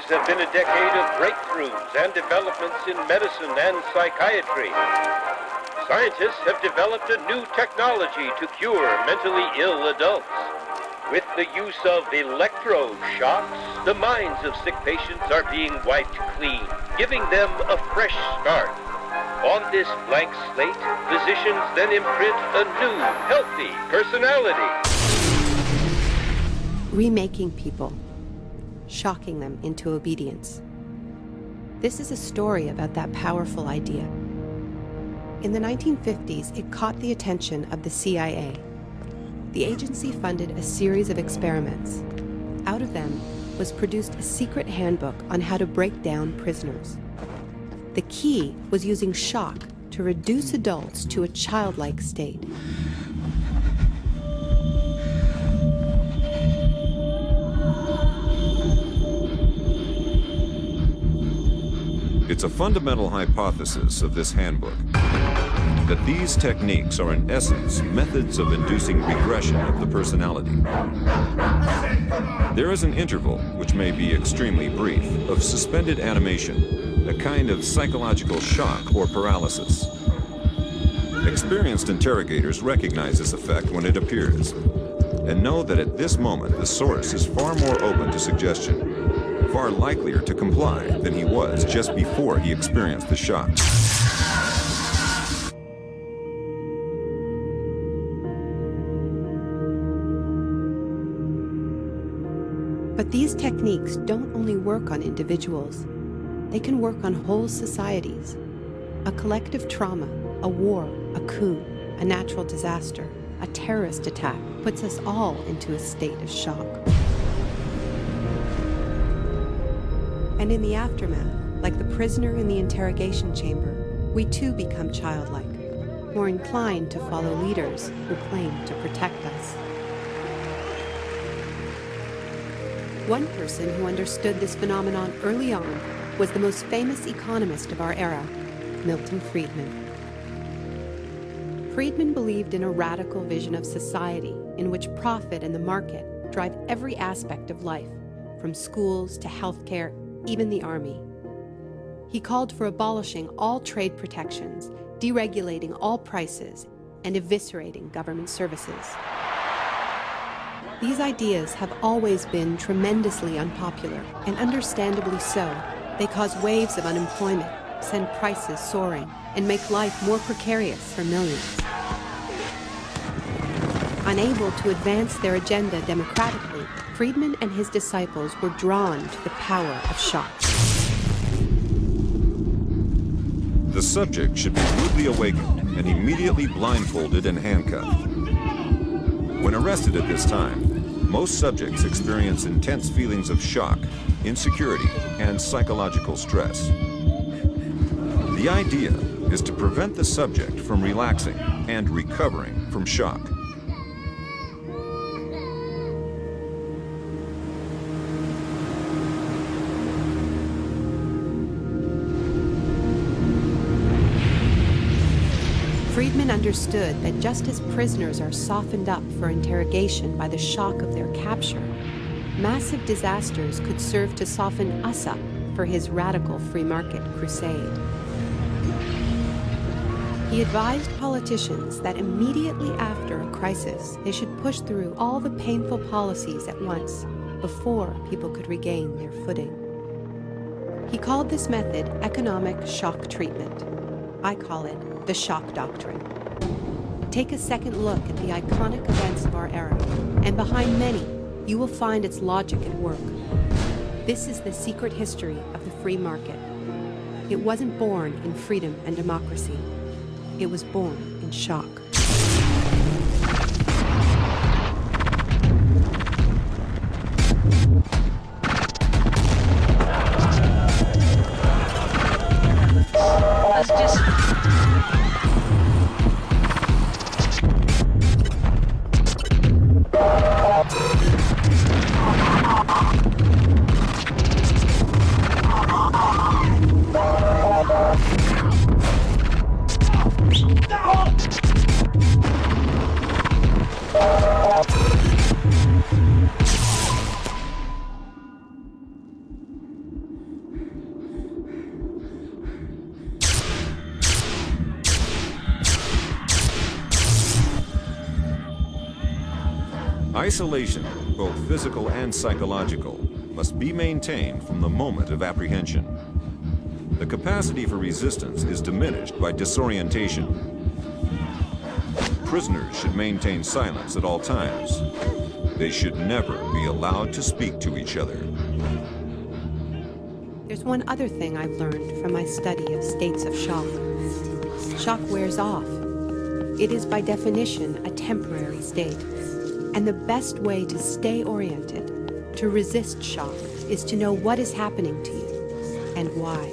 have been a decade of breakthroughs and developments in medicine and psychiatry. Scientists have developed a new technology to cure mentally ill adults. With the use of electroshocks, the minds of sick patients are being wiped clean, giving them a fresh start. On this blank slate, physicians then imprint a new, healthy personality. Remaking people, shocking them into obedience. This is a story about that powerful idea. In the 1950s, it caught the attention of the CIA. The agency funded a series of experiments. Out of them was produced a secret handbook on how to break down prisoners. The key was using shock to reduce adults to a childlike state. It's a fundamental hypothesis of this handbook that these techniques are in essence methods of inducing regression of the personality. There is an interval, which may be extremely brief, of suspended animation, a kind of psychological shock or paralysis. Experienced interrogators recognize this effect when it appears, and know that at this moment the source is far more open to suggestion, far likelier to comply than he was just before he experienced the shock. But these techniques don't only work on individuals. They can work on whole societies. A collective trauma, a war, a coup, a natural disaster, a terrorist attack puts us all into a state of shock. And in the aftermath, like the prisoner in the interrogation chamber, we too become childlike, more inclined to follow leaders who claim to protect us. One person who understood this phenomenon early on was the most famous economist of our era, Milton Friedman. Friedman believed in a radical vision of society in which profit and the market drive every aspect of life, from schools to healthcare, even the army. He called for abolishing all trade protections, deregulating all prices, and eviscerating government services. These ideas have always been tremendously unpopular, and understandably so. They cause waves of unemployment, send prices soaring, and make life more precarious for millions. Unable to advance their agenda democratically, Friedman and his disciples were drawn to the power of shock. The subject should be rudely awakened and immediately blindfolded and handcuffed. When arrested at this time, most subjects experience intense feelings of shock, insecurity, and psychological stress. The idea is to prevent the subject from relaxing and recovering from shock. Friedman understood that just as prisoners are softened up for interrogation by the shock of their capture, massive disasters could serve to soften us up for his radical free market crusade. He advised politicians that immediately after a crisis, they should push through all the painful policies at once before people could regain their footing. He called this method economic shock treatment. I call it the shock doctrine. Take a second look at the iconic events of our era, and behind many, you will find its logic at work. This is the secret history of the free market. It wasn't born in freedom and democracy. It was born in shock. Let's just... Isolation, both physical and psychological, must be maintained from the moment of apprehension. The capacity for resistance is diminished by disorientation. Prisoners should maintain silence at all times. They should never be allowed to speak to each other. There's one other thing I've learned from my study of states of shock. Shock wears off. It is by definition a temporary state. And the best way to stay oriented, to resist shock, is to know what is happening to you and why.